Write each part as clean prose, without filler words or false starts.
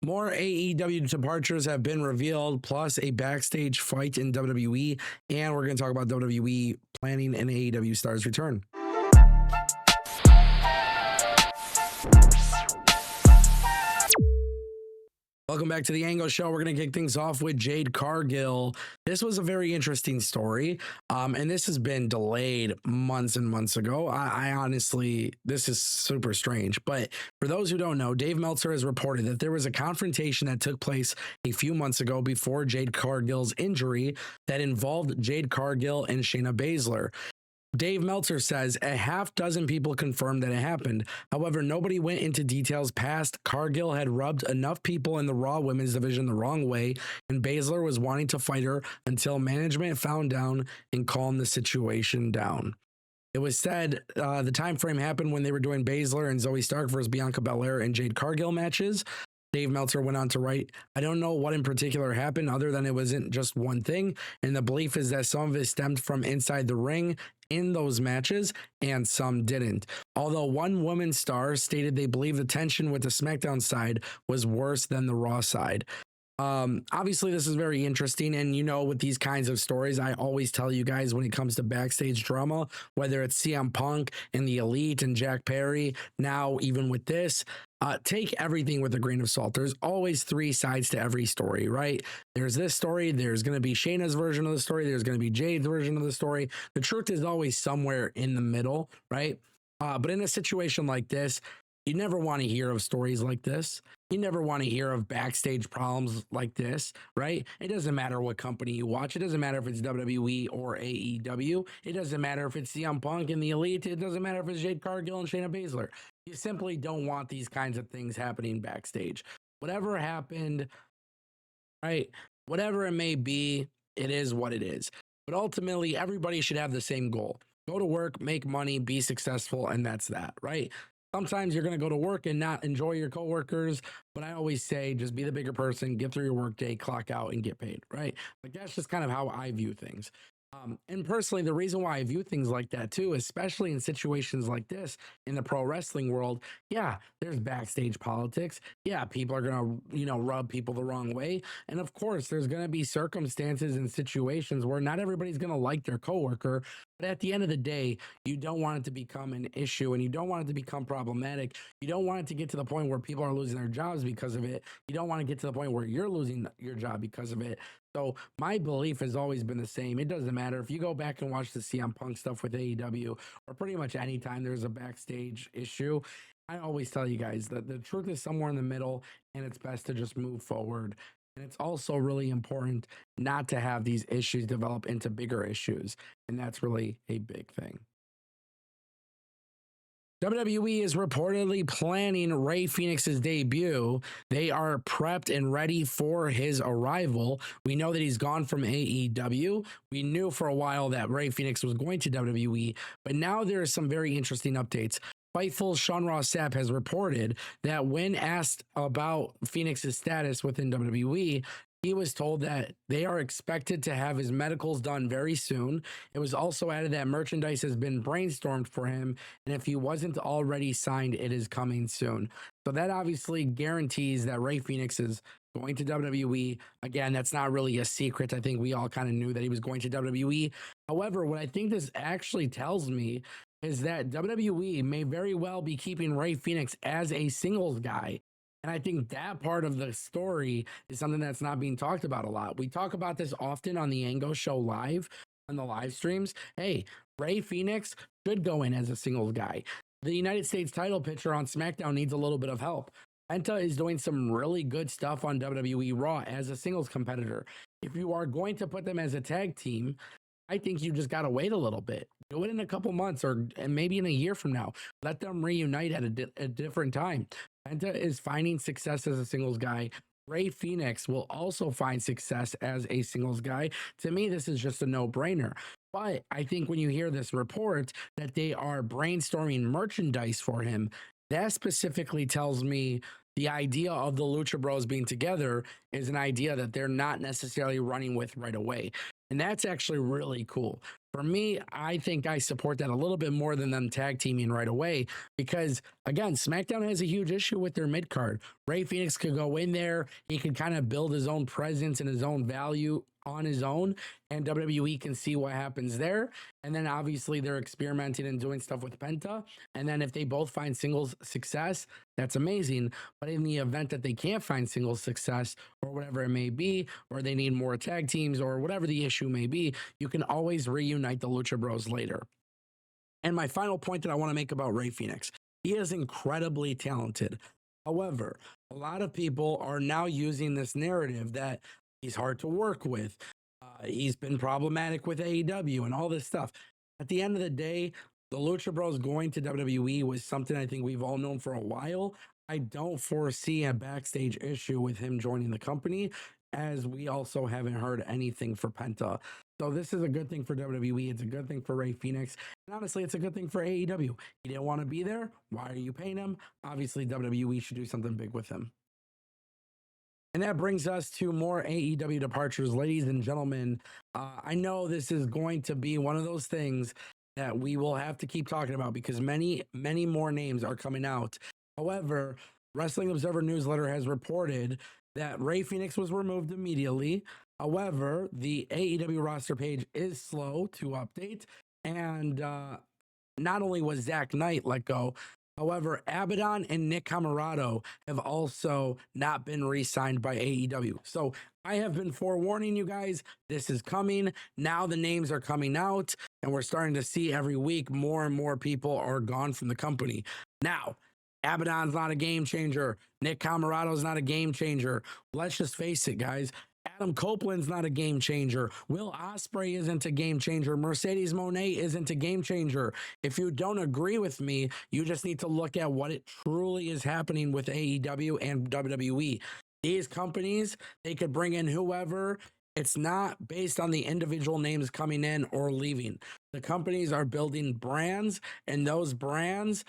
More AEW departures have been revealed, plus a backstage fight in WWE, and we're going to talk about WWE planning an AEW star's return. Welcome back to the Ango Show. We're going to kick things off with Jade Cargill. This was a very interesting story, and this has been delayed months and months ago. I honestly, this is super strange. But for those who don't know, Dave Meltzer has reported that there was a confrontation that took place a few months ago before Jade Cargill's injury that involved Jade Cargill and Shayna Baszler. Dave Meltzer says a half dozen people confirmed that it happened. However, nobody went into details past Cargill had rubbed enough people in the Raw women's division the wrong way, and Baszler was wanting to fight her until management found down and calmed the situation down. It was said the time frame happened when they were doing Baszler and Zoe Stark versus Bianca Belair and Jade Cargill matches. Dave Meltzer went on to write, I don't know what in particular happened other than it wasn't just one thing, and the belief is that some of it stemmed from inside the ring in those matches, and some didn't. Although one woman star stated they believe the tension with the SmackDown side was worse than the Raw side. Obviously, this is very interesting, and with these kinds of stories, I always tell you guys when it comes to backstage drama, whether it's CM Punk and the Elite and Jack Perry, now even with this, take everything with a grain of salt. There's always three sides to every story, right? There's this story, there's going to be Shayna's version of the story, there's going to be Jade's version of the story. The truth is always somewhere in the middle, right? But in a situation like this, you never want to hear of stories like this. You never want to hear of backstage problems like this, right? It doesn't matter what company you watch. It doesn't matter if it's WWE or AEW. It doesn't matter if it's CM Punk and the Elite. It doesn't matter if it's Jade Cargill and Shayna Baszler. You simply don't want these kinds of things happening backstage. Whatever happened, right? Whatever it may be, it is what it is. But ultimately, everybody should have the same goal. Go to work, make money, be successful, and that's that, right? Sometimes you're going to go to work and not enjoy your coworkers, but I always say just be the bigger person, get through your workday, clock out, and get paid, right? Like that's just kind of how I view things. And personally, the reason why I view things like that too, especially in situations like this in the pro wrestling world, yeah, there's backstage politics. Yeah, people are going to, rub people the wrong way. And of course, there's going to be circumstances and situations where not everybody's going to like their coworker. But at the end of the day, you don't want it to become an issue and you don't want it to become problematic. You don't want it to get to the point where people are losing their jobs because of it. You don't want to get to the point where you're losing your job because of it. So my belief has always been the same. It doesn't matter if you go back and watch the CM Punk stuff with AEW or pretty much anytime there's a backstage issue. I always tell you guys that the truth is somewhere in the middle and it's best to just move forward. And it's also really important not to have these issues develop into bigger issues. And that's really a big thing. WWE is reportedly planning Rey Fenix's debut. They are prepped and ready for his arrival. We know that he's gone from AEW. We knew for a while that Rey Fenix was going to WWE, but now there are some very interesting updates. Fightful's Sean Ross Sapp has reported that when asked about Fenix's status within WWE, he was told that they are expected to have his medicals done very soon. It was also added that merchandise has been brainstormed for him, and if he wasn't already signed, it is coming soon. So that obviously guarantees that Rey Fenix is going to WWE. Again, that's not really a secret. I think we all kind of knew that he was going to WWE. However, what I think this actually tells me is that WWE may very well be keeping Rey Fenix as a singles guy. And I think that part of the story is something that's not being talked about a lot. We talk about this often on the Ango Show live, on the live streams. Hey, Rey Fenix should go in as a singles guy. The United States title picture on SmackDown needs a little bit of help. Penta is doing some really good stuff on WWE Raw as a singles competitor. If you are going to put them as a tag team, I think you just got to wait a little bit. Do it in a couple months or maybe in a year from now. Let them reunite at a different time. Penta is finding success as a singles guy. Rey Fenix will also find success as a singles guy. To me, this is just a no-brainer. But I think when you hear this report that they are brainstorming merchandise for him, that specifically tells me the idea of the Lucha Bros being together is an idea that they're not necessarily running with right away. And that's actually really cool. For me, I think I support that a little bit more than them tag teaming right away because, again, SmackDown has a huge issue with their mid card. Rey Fenix could go in there, he could kind of build his own presence and his own value on his own, and WWE can see what happens there. And then obviously they're experimenting and doing stuff with Penta. And then if they both find singles success, that's amazing. But in the event that they can't find singles success or whatever it may be, or they need more tag teams or whatever the issue may be, you can always reunite the Lucha Bros later. And my final point that I want to make about Rey Fenix, he is incredibly talented. However, a lot of people are now using this narrative that he's hard to work with. He's been problematic with AEW and all this stuff. At the end of the day, the Lucha Bros going to WWE was something I think we've all known for a while. I don't foresee a backstage issue with him joining the company, as we also haven't heard anything for Penta. So this is a good thing for WWE. It's a good thing for Rey Fenix. And honestly, it's a good thing for AEW. He didn't want to be there. Why are you paying him? Obviously, WWE should do something big with him. And that brings us to more AEW departures, ladies and gentlemen. I know this is going to be one of those things that we will have to keep talking about because many, many more names are coming out. However, Wrestling Observer Newsletter has reported that Rey Fenix was removed immediately. However, the AEW roster page is slow to update. And not only was Zach Knight let go, however, Abaddon and Nick Camarado have also not been re-signed by AEW. So I have been forewarning you guys, this is coming. Now the names are coming out, and we're starting to see every week more and more people are gone from the company. Now, Abaddon's not a game changer. Nick Camarado's not a game changer. Let's just face it, guys. Adam Copeland's not a game changer. Will Ospreay isn't a game changer. Mercedes Moné isn't a game changer. If you don't agree with me, you just need to look at what it truly is happening with AEW and WWE. These companies, they could bring in whoever. It's not based on the individual names coming in or leaving. The companies are building brands, and those brands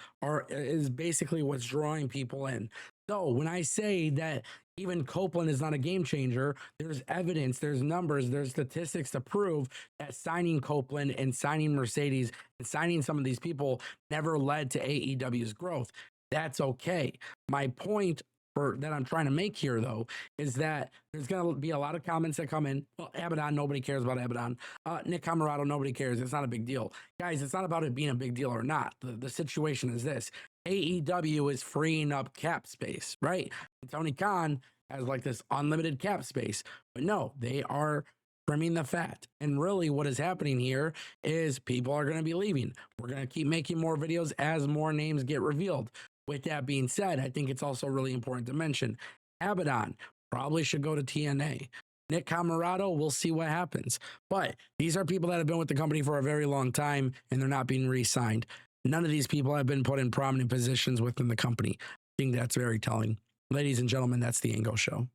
is basically what's drawing people in. So when I say that even Copeland is not a game changer, there's evidence, there's numbers, there's statistics to prove that signing Copeland and signing Mercedes and signing some of these people never led to AEW's growth. That's okay. My point that I'm trying to make here, though, is that there's going to be a lot of comments that come in. Well, Abaddon, nobody cares about Abaddon. Nick Camarado, nobody cares. It's not a big deal. Guys, it's not about it being a big deal or not. The situation is this. AEW is freeing up cap space, right? And Tony Khan has like this unlimited cap space. But no, they are trimming the fat. And really what is happening here is people are going to be leaving. We're going to keep making more videos as more names get revealed. With that being said, I think it's also really important to mention Abaddon probably should go to TNA. Nick Camarado, we'll see what happens. But these are people that have been with the company for a very long time, and they're not being re-signed. None of these people have been put in prominent positions within the company. I think that's very telling. Ladies and gentlemen, that's the Ango Show.